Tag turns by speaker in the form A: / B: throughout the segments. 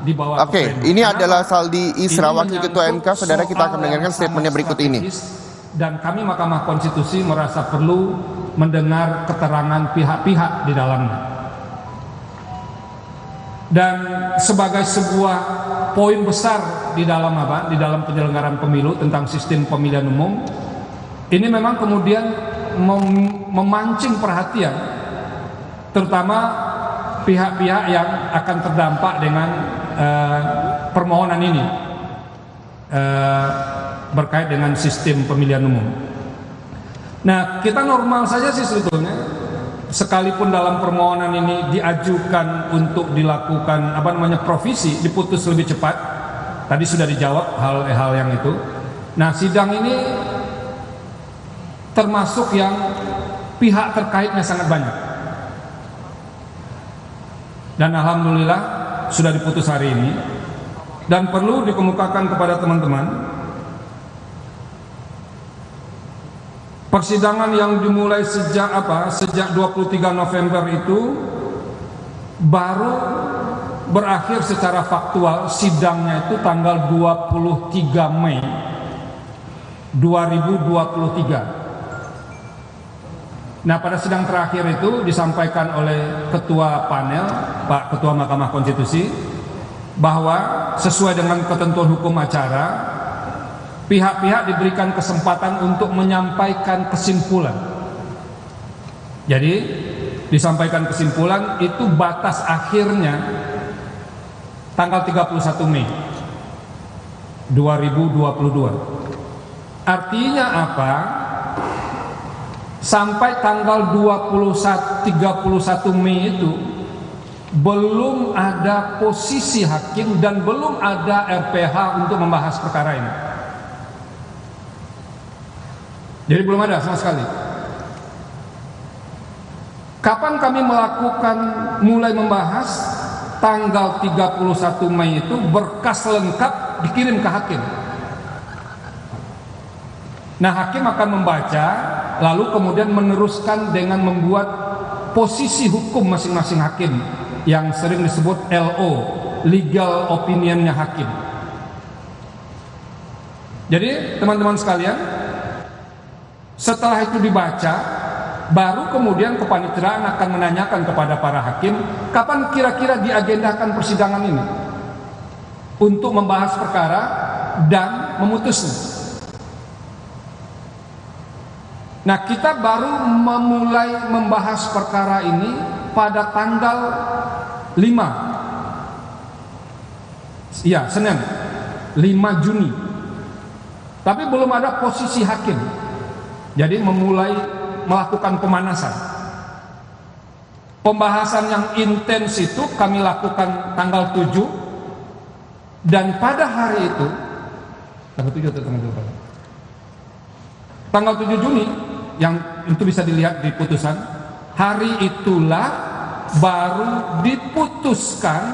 A: dibawa
B: Oke,
A: ke pleno.
B: ini
A: Kenapa?
B: adalah Saldi Isra,
A: Ini
B: Wakil Ketua MK.
A: menyangkut
B: Saudara, kita akan
A: soal
B: mendengarkan
A: yang
B: statementnya
A: sangat
B: berikut ini.
A: strategis, dan kami Mahkamah Konstitusi merasa perlu mendengar keterangan pihak-pihak di dalamnya. Dan sebagai sebuah poin besar di dalam di dalam penyelenggaraan pemilu tentang sistem pemilihan umum, ini memang kemudian memancing perhatian, terutama pihak-pihak yang akan terdampak dengan permohonan ini berkait dengan sistem pemilihan umum. Nah, kita normal saja sih sebetulnya, sekalipun dalam permohonan ini diajukan untuk dilakukan provisi, diputus lebih cepat. Tadi sudah dijawab hal-hal yang itu. Nah, sidang ini termasuk yang pihak terkaitnya sangat banyak. Dan alhamdulillah sudah diputus hari ini. Dan perlu dikemukakan kepada teman-teman, persidangan yang dimulai sejak 23 November itu baru berakhir secara faktual, sidangnya itu tanggal 23 Mei 2023. Nah, pada sidang terakhir itu disampaikan oleh Ketua Panel, Pak Ketua Mahkamah Konstitusi, bahwa sesuai dengan ketentuan hukum acara, pihak-pihak diberikan kesempatan untuk menyampaikan kesimpulan. Jadi disampaikan kesimpulan itu batas akhirnya tanggal 31 Mei 2022. Artinya apa? Sampai tanggal 31 Mei itu belum ada posisi hakim dan belum ada RPH untuk membahas perkara ini. Jadi belum ada sama sekali. Kapan kami mulai membahas? Tanggal 31 Mei itu berkas lengkap dikirim ke hakim. Nah, hakim akan membaca, lalu kemudian meneruskan dengan membuat posisi hukum masing-masing hakim yang sering disebut LO, legal opinionnya hakim. Jadi teman-teman sekalian, setelah itu dibaca, baru kemudian kepaniteraan akan menanyakan kepada para hakim, kapan kira-kira diagendakan persidangan ini untuk membahas perkara dan memutusnya. Nah, kita baru memulai membahas perkara ini pada tanggal 5, ya, Senin, 5 Juni. Tapi belum ada posisi hakim. Jadi memulai melakukan pemanasan. Pembahasan yang intens itu kami lakukan tanggal 7, dan pada hari itu tanggal 7 Juni, yang itu bisa dilihat di putusan, hari itulah baru diputuskan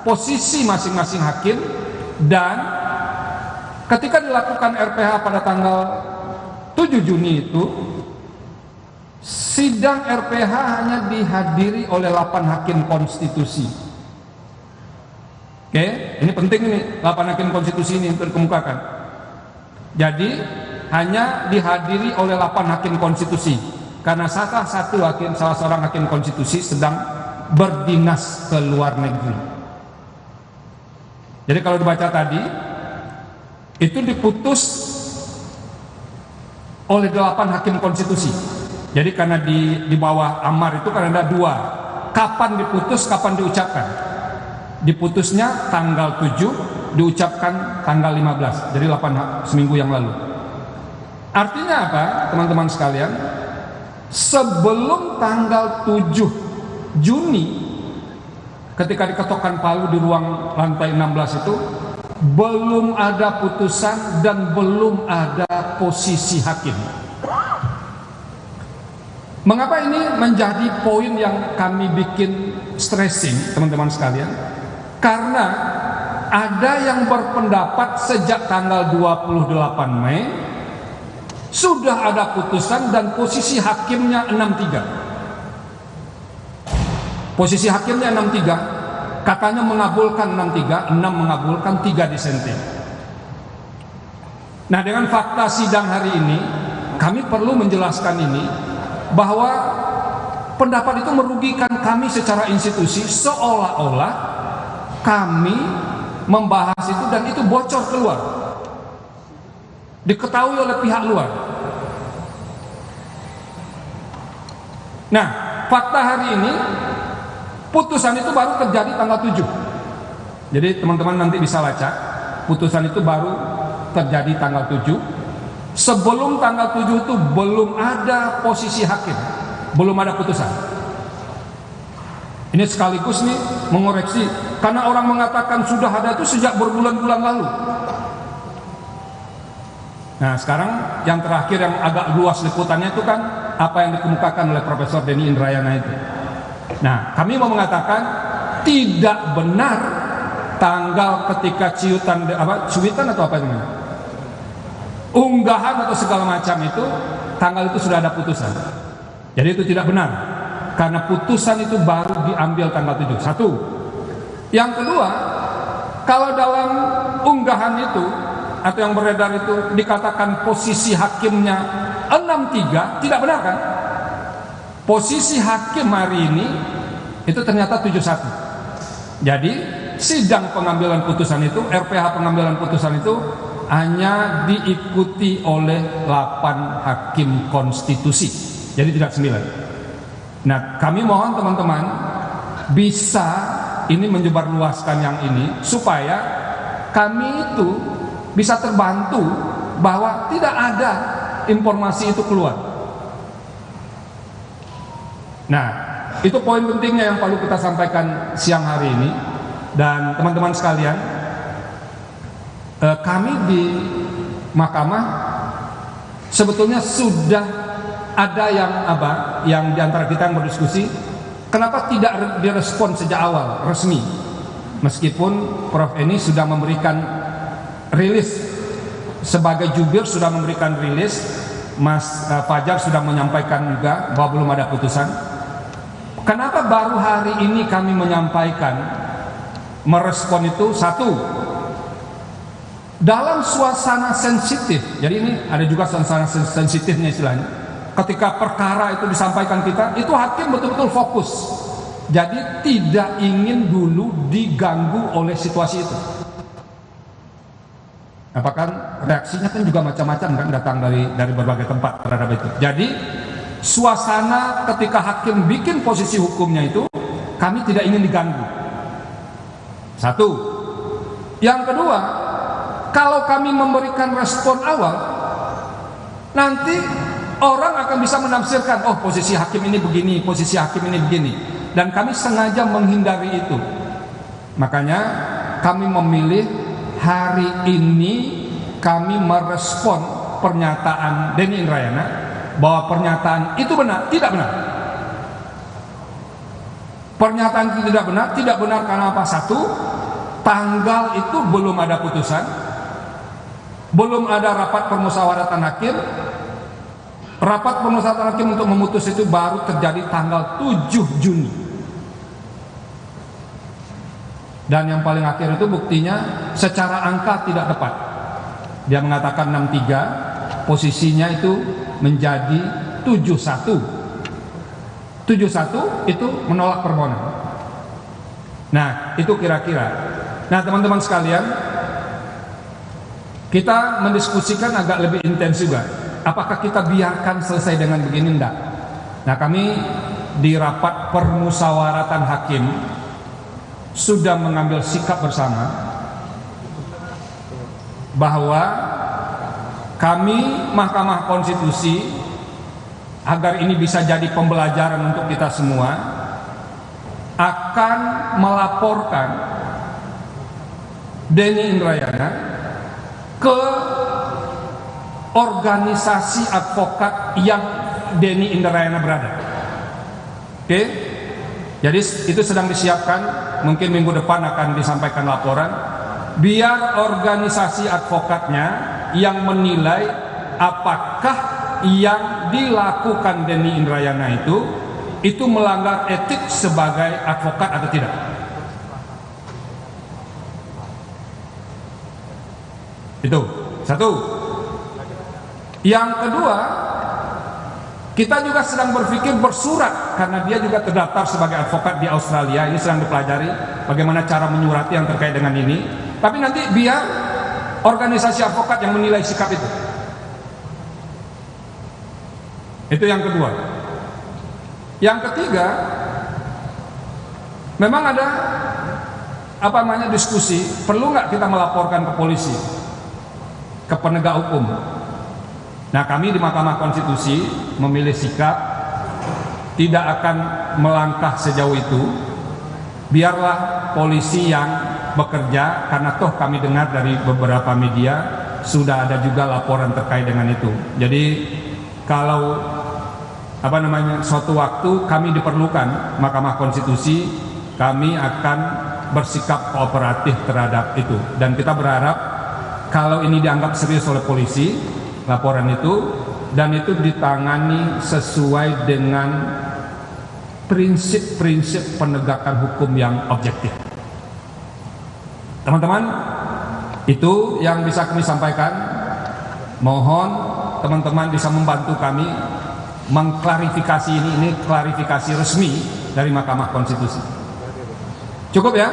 A: posisi masing-masing hakim. Dan ketika dilakukan RPH pada tanggal 7 Juni itu, sidang RPH hanya dihadiri oleh 8 hakim konstitusi. Oke, ini penting ini, 8 hakim konstitusi ini untuk dikemukakan. Jadi hanya dihadiri oleh 8 hakim konstitusi, karena salah seorang hakim konstitusi sedang berdinas ke luar negeri. Jadi kalau dibaca tadi, itu diputus oleh 8 hakim konstitusi. Jadi karena di bawah amar itu kan ada 2, kapan diputus, kapan diucapkan. Diputusnya tanggal 7, diucapkan tanggal 15, jadi 8 seminggu yang lalu. Artinya apa, teman-teman sekalian? Sebelum tanggal 7 Juni, ketika diketukkan palu di ruang lantai 16 itu, belum ada putusan dan belum ada posisi hakim. Mengapa ini menjadi poin yang kami bikin stressing, teman-teman sekalian? Karena ada yang berpendapat sejak tanggal 28 Mei sudah ada putusan dan posisi hakimnya 63. Posisi hakimnya 63. Katanya mengabulkan 63, 6 mengabulkan, 3 disenting. Nah, dengan fakta sidang hari ini, kami perlu menjelaskan ini, bahwa pendapat itu merugikan kami secara institusi, seolah-olah kami membahas itu dan itu bocor keluar, diketahui oleh pihak luar. Nah, fakta hari ini, putusan itu baru terjadi tanggal 7. Jadi teman-teman nanti bisa baca, putusan itu baru terjadi tanggal 7. Sebelum tanggal 7 itu belum ada posisi hakim, belum ada putusan. Ini sekaligus nih mengoreksi, karena orang mengatakan sudah ada itu sejak berbulan-bulan lalu. Nah, sekarang yang terakhir yang agak luas liputannya itu kan apa yang dikemukakan oleh Profesor Denny Indrayana itu. Nah, kami mau mengatakan tidak benar tanggal ketika cuitan atau apa namanya, unggahan atau segala macam itu, tanggal itu sudah ada putusan. Jadi itu tidak benar, karena putusan itu baru diambil tanggal 7. Satu. Yang kedua, kalau dalam unggahan itu atau yang beredar itu dikatakan posisi hakimnya 63, tidak benar kan? Posisi hakim hari ini itu ternyata 71. Jadi sidang pengambilan putusan itu, RPH pengambilan putusan itu hanya diikuti oleh 8 hakim konstitusi, jadi tidak 9. Nah, kami mohon teman-teman bisa ini menyebarluaskan yang ini, supaya kami itu bisa terbantu bahwa tidak ada informasi itu keluar. Nah, itu poin pentingnya yang perlu kita sampaikan siang hari ini. Dan teman-teman sekalian, kami di mahkamah sebetulnya sudah ada yang diantara kita yang berdiskusi, kenapa tidak direspon sejak awal resmi, meskipun Prof. Eni sudah memberikan rilis sebagai jubir, sudah memberikan rilis, Mas Fajar sudah menyampaikan juga bahwa belum ada putusan. Kenapa baru hari ini kami menyampaikan, merespon itu? Satu, dalam suasana sensitif. Jadi ini ada juga suasana sensitifnya istilahnya. Ketika perkara itu disampaikan kita, itu hakim betul-betul fokus. Jadi tidak ingin dulu diganggu oleh situasi itu. Apakah reaksinya kan juga macam-macam kan, datang dari berbagai tempat terhadap itu. Jadi suasana ketika hakim bikin posisi hukumnya itu, kami tidak ingin diganggu. Satu. Yang kedua, kalau kami memberikan respon awal, nanti orang akan bisa menafsirkan, oh posisi hakim ini begini, posisi hakim ini begini. Dan kami sengaja menghindari itu. Makanya kami memilih hari ini kami merespon pernyataan Denny Indrayana bahwa pernyataan itu benar, tidak benar. Pernyataan itu tidak benar karena apa? Satu, tanggal itu belum ada putusan, belum ada rapat permusyawaratan hakim. Rapat permusyawaratan hakim untuk memutus itu baru terjadi tanggal 7 Juni. Dan yang paling akhir itu buktinya secara angka tidak tepat. Dia mengatakan 63, posisinya itu menjadi 71. 71 itu menolak permohonan. Nah, itu kira-kira. Nah, teman-teman sekalian, kita mendiskusikan agak lebih intens juga. Apakah kita biarkan selesai dengan begini? Enggak. Nah, kami di rapat permusyawaratan hakim sudah mengambil sikap bersama bahwa kami Mahkamah Konstitusi, agar ini bisa jadi pembelajaran untuk kita semua, akan melaporkan Denny Indrayana ke organisasi advokat yang Denny Indrayana berada. Oke? Jadi itu sedang disiapkan, mungkin minggu depan akan disampaikan laporan, biar organisasi advokatnya yang menilai apakah yang dilakukan Denny Indrayana itu melanggar etik sebagai advokat atau tidak. Itu satu. Yang kedua, kita juga sedang berpikir bersurat, karena dia juga terdaftar sebagai advokat di Australia. Ini sedang dipelajari bagaimana cara menyurati yang terkait dengan ini. Tapi nanti biar organisasi advokat yang menilai sikap itu. Itu yang kedua. Yang ketiga, memang ada diskusi, perlu nggak kita melaporkan ke polisi, ke penegak hukum. Nah, kami di Mahkamah Konstitusi memilih sikap tidak akan melangkah sejauh itu. Biarlah polisi yang bekerja, karena toh kami dengar dari beberapa media sudah ada juga laporan terkait dengan itu. Jadi kalau suatu waktu kami diperlukan Mahkamah Konstitusi, kami akan bersikap kooperatif terhadap itu. Dan kita berharap kalau ini dianggap serius oleh polisi, laporan itu, dan itu ditangani sesuai dengan prinsip-prinsip penegakan hukum yang objektif. Teman-teman, itu yang bisa kami sampaikan. Mohon teman-teman bisa membantu kami mengklarifikasi ini klarifikasi resmi dari Mahkamah Konstitusi. Cukup ya?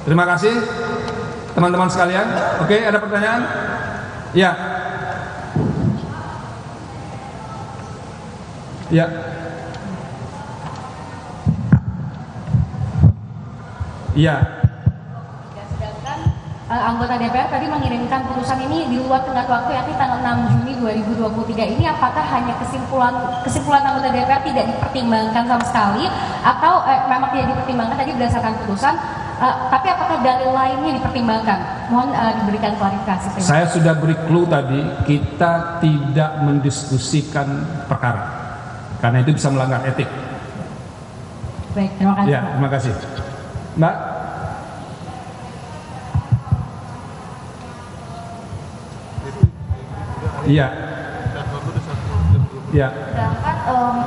A: Terima kasih teman-teman sekalian. Oke, ada pertanyaan? Ya. Ya. Iya.
B: Sedangkan anggota DPR tadi mengirimkan putusan ini di luar tenggat waktu, yakni tanggal 6 Juni 2023. Ini apakah hanya kesimpulan anggota DPR tidak dipertimbangkan sama sekali, atau memang tidak dipertimbangkan tadi berdasarkan putusan, tapi apakah dalil lainnya dipertimbangkan? Mohon diberikan klarifikasi.
A: Saya sudah beri clue tadi, kita tidak mendiskusikan perkara karena itu bisa melanggar etik.
B: Baik, terima kasih.
A: Ya, terima kasih. Mbak? Iya. Ya.
C: Sedangkan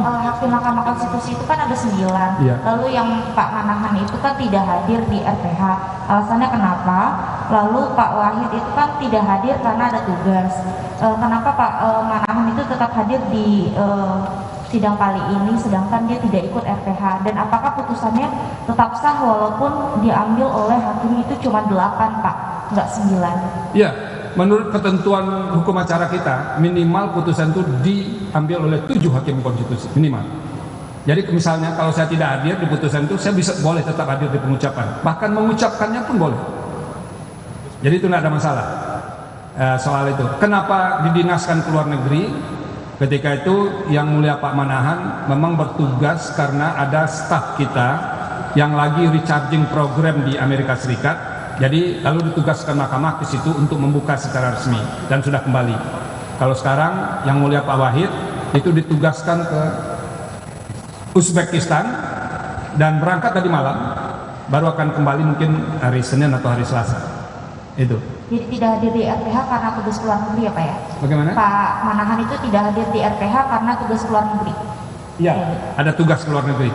C: hakim Mahkamah Konstitusi itu kan ada 9.
A: Ya.
C: Lalu yang Pak Manahan itu kan tidak hadir di RPH. Alasannya kenapa? Lalu Pak Wahid itu kan tidak hadir karena ada tugas. Kenapa Pak Manahan itu tetap hadir di sidang kali ini, sedangkan dia tidak ikut RPH? Dan apakah putusannya tetap sah walaupun diambil oleh hakim itu cuma 8 Pak, nggak 9?
A: Ya. Menurut ketentuan hukum acara kita, minimal putusan itu diambil oleh 7 hakim konstitusi, minimal. Jadi misalnya kalau saya tidak hadir di putusan itu, saya boleh tetap hadir di pengucapan, bahkan mengucapkannya pun boleh. Jadi itu tidak ada masalah soal itu. Kenapa didinaskan ke luar negeri? Ketika itu yang mulia Pak Manahan memang bertugas karena ada staf kita yang lagi recharging program di Amerika Serikat. Jadi lalu ditugaskan mahkamah ke situ untuk membuka secara resmi dan sudah kembali. Kalau sekarang yang mulia Pak Wahid itu ditugaskan ke Uzbekistan dan berangkat tadi malam, baru akan kembali mungkin hari Senin atau hari Selasa. Itu.
C: Jadi tidak hadir di RPH karena tugas luar negeri ya Pak ya?
A: Bagaimana?
C: Pak Manahan itu tidak hadir di RPH karena tugas luar negeri.
A: Iya, ada tugas luar negeri.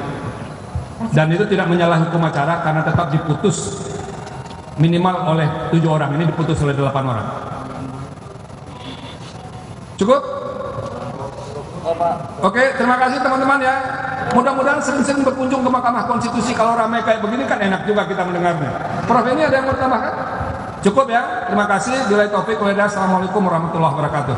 A: Dan itu tidak menyalahi hukum acara karena tetap diputus minimal oleh 7 orang, ini diputus oleh 8 orang. Cukup? Oke, terima kasih teman-teman ya. Mudah-mudahan sering-sering berkunjung ke Mahkamah Konstitusi. Kalau ramai kayak begini kan enak juga kita mendengarnya. Prof, ini ada yang mau ditambahkan? Cukup ya, terima kasih. Billahi taufik wal hidayah. Assalamualaikum warahmatullahi wabarakatuh.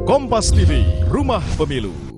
D: Kompas TV, Rumah Pemilu.